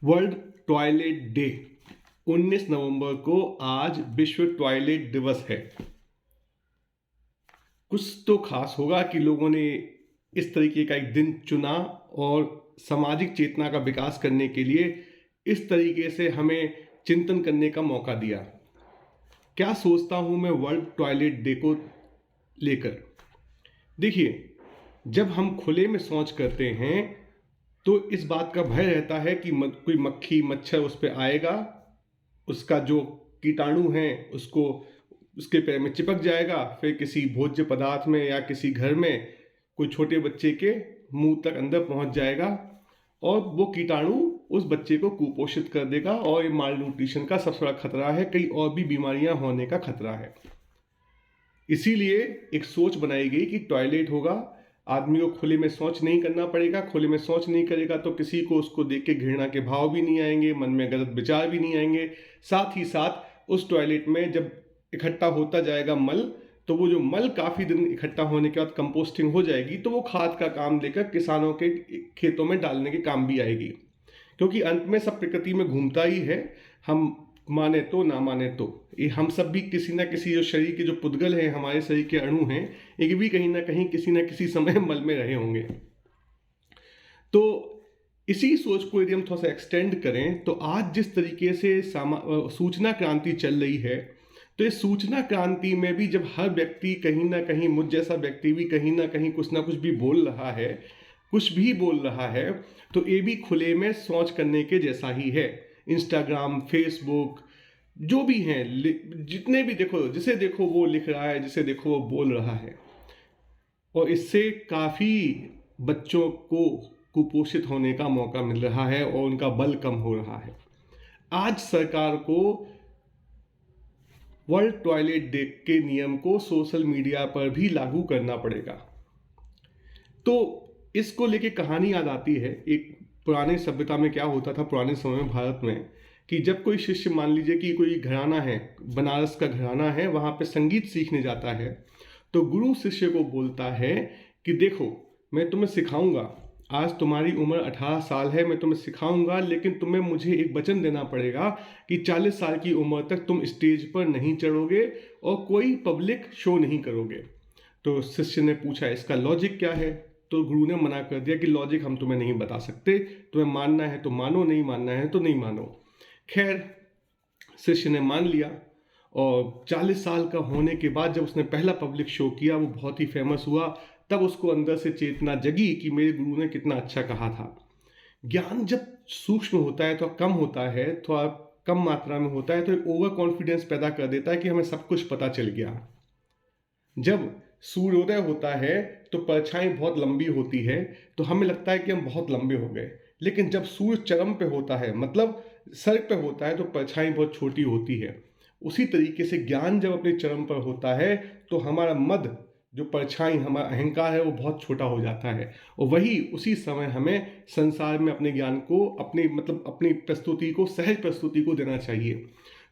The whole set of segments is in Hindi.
वर्ल्ड टॉयलेट डे 19 नवंबर को आज विश्व टॉयलेट दिवस है। कुछ तो खास होगा कि लोगों ने इस तरीके का एक दिन चुना और सामाजिक चेतना का विकास करने के लिए इस तरीके से हमें चिंतन करने का मौका दिया। क्या सोचता हूं मैं वर्ल्ड टॉयलेट डे को लेकर? देखिए, जब हम खुले में शौच करते हैं तो इस बात का भय रहता है कि कोई मक्खी मच्छर उस पर आएगा, उसका जो कीटाणु है उसको उसके पैर में चिपक जाएगा, फिर किसी भोज्य पदार्थ में या किसी घर में कोई छोटे बच्चे के मुंह तक अंदर पहुंच जाएगा और वो कीटाणु उस बच्चे को कुपोषित कर देगा और ये माल न्यूट्रिशन का सबसे बड़ा खतरा है, कई और भी बीमारियां होने का खतरा है। इसीलिए एक सोच बनाई गई कि टॉयलेट होगा, आदमी को खुले में शौच नहीं करना पड़ेगा। खुले में शौच नहीं करेगा तो किसी को उसको देख के घृणा के भाव भी नहीं आएंगे, मन में गलत विचार भी नहीं आएंगे। साथ ही साथ उस टॉयलेट में जब इकट्ठा होता जाएगा मल, तो वो जो मल काफ़ी दिन इकट्ठा होने के बाद कंपोस्टिंग हो जाएगी, तो वो खाद का काम देकर किसानों के खेतों में डालने के काम भी आएगी। क्योंकि अंत में सब प्रकृति में घूमता ही है, हम माने तो ना माने तो ये हम सब भी किसी ना किसी जो शरीर के जो पुद्गल हैं, हमारे शरीर के अणु हैं, एक भी कहीं ना कहीं किसी ना किसी समय मल में रहे होंगे। तो इसी सोच को यदि हम थोड़ा सा एक्सटेंड करें तो आज जिस तरीके से सूचना क्रांति चल रही है, तो इस सूचना क्रांति में भी जब हर व्यक्ति कहीं ना कहीं, मुझ जैसा व्यक्ति भी कहीं ना कहीं कुछ ना कुछ भी बोल रहा है, कुछ भी बोल रहा है, तो ये भी खुले में शौच करने के जैसा ही है। इंस्टाग्राम, फेसबुक, जो भी हैं, जितने भी देखो, जिसे देखो वो लिख रहा है, जिसे देखो वो बोल रहा है, और इससे काफ़ी बच्चों को कुपोषित होने का मौका मिल रहा है और उनका बल कम हो रहा है। आज सरकार को वर्ल्ड टॉयलेट डे के नियम को सोशल मीडिया पर भी लागू करना पड़ेगा। तो इसको लेके कहानी याद आती है। एक पुराने सभ्यता में क्या होता था, पुराने समय में भारत में, कि जब कोई शिष्य, मान लीजिए कि कोई घराना है, बनारस का घराना है, वहाँ पे संगीत सीखने जाता है, तो गुरु शिष्य को बोलता है कि देखो, मैं तुम्हें सिखाऊंगा, आज तुम्हारी उम्र 18 साल है, मैं तुम्हें सिखाऊंगा, लेकिन तुम्हें मुझे एक वचन देना पड़ेगा कि 40 साल की उम्र तक तुम स्टेज पर नहीं चढ़ोगे और कोई पब्लिक शो नहीं करोगे। तो शिष्य ने पूछा, इसका लॉजिक क्या है? तो गुरु ने मना कर दिया कि लॉजिक हम तुम्हें नहीं बता सकते, तुम्हें मानना है तो मानो, नहीं मानना है तो नहीं मानो। खैर, शिष्य ने मान लिया और 40 साल का होने के बाद जब उसने पहला पब्लिक शो किया, वो बहुत ही फेमस हुआ। तब उसको अंदर से चेतना जगी कि मेरे गुरु ने कितना अच्छा कहा था। ज्ञान जब सूक्ष्म होता है, तो कम होता है, थोड़ा कम मात्रा में होता है, तो एक ओवर कॉन्फिडेंस पैदा कर देता है कि हमें सब कुछ पता चल गया। जब सूर्योदय होता है तो परछाई बहुत लंबी होती है, तो हमें लगता है कि हम बहुत लंबे हो गए, लेकिन जब सूर्य चरम पे होता है, मतलब सर पे होता है, तो परछाई बहुत छोटी होती है। उसी तरीके से ज्ञान जब अपने चरम पर होता है तो हमारा मद, जो परछाई, हमारा अहंकार है, वो बहुत छोटा हो जाता है, और वही उसी समय हमें संसार में अपने ज्ञान को, अपनी प्रस्तुति को, सहज प्रस्तुति को देना चाहिए।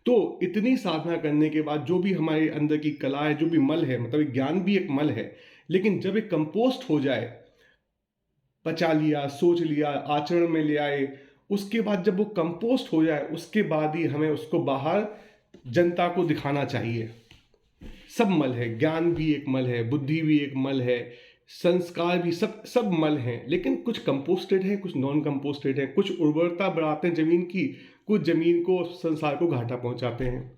तो इतनी साधना करने के बाद जो भी हमारे अंदर की कला है, जो भी मल है, मतलब ज्ञान भी एक मल है, लेकिन जब एक कंपोस्ट हो जाए, पचा लिया, सोच लिया, आचरण में ले आए, उसके बाद जब वो कंपोस्ट हो जाए, उसके बाद ही हमें उसको बाहर जनता को दिखाना चाहिए। सब मल है, ज्ञान भी एक मल है, बुद्धि भी एक मल है, संस्कार भी, सब मल हैं, लेकिन कुछ कंपोस्टेड है, कुछ नॉन कंपोस्टेड है, कुछ उर्वरता बढ़ाते हैं जमीन की, कुछ जमीन को, संसार को घाटा पहुंचाते हैं।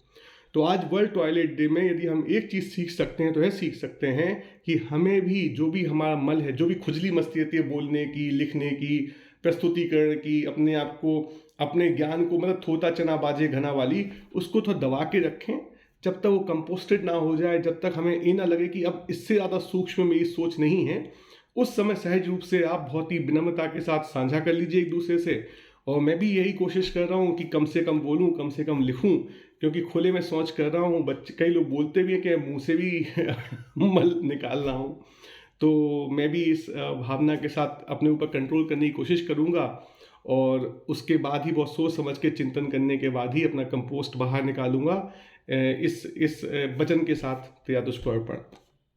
तो आज वर्ल्ड टॉयलेट डे में यदि हम एक चीज़ सीख सकते हैं तो यह सीख सकते हैं कि हमें भी जो भी हमारा मल है, जो भी खुजली मस्ती रहती है बोलने की, लिखने की, प्रस्तुतिकरण की, अपने आप को, अपने ज्ञान को, मतलब थोता चना बाजे घना वाली, उसको थोड़ा दबा के रखें जब तक वो कंपोस्टेड ना हो जाए, जब तक हमें ये ना लगे कि अब इससे ज़्यादा सूक्ष्म मेरी सोच नहीं है। उस समय सहज रूप से आप बहुत ही विनम्रता के साथ साझा कर लीजिए एक दूसरे से। और मैं भी यही कोशिश कर रहा हूँ कि कम से कम बोलूँ, कम से कम लिखूँ, क्योंकि खुले में शौच कर रहा हूँ। बच्चे, कई लोग बोलते भी हैं कि मुँह से भी मल निकाल रहा हूँ। तो मैं भी इस भावना के साथ अपने ऊपर कंट्रोल करने की कोशिश करूँगा, और उसके बाद ही बहुत सोच समझ के चिंतन करने के बाद ही अपना कंपोस्ट बाहर निकालूंगा। इस वचन के साथ तेरा दुष्कर्म।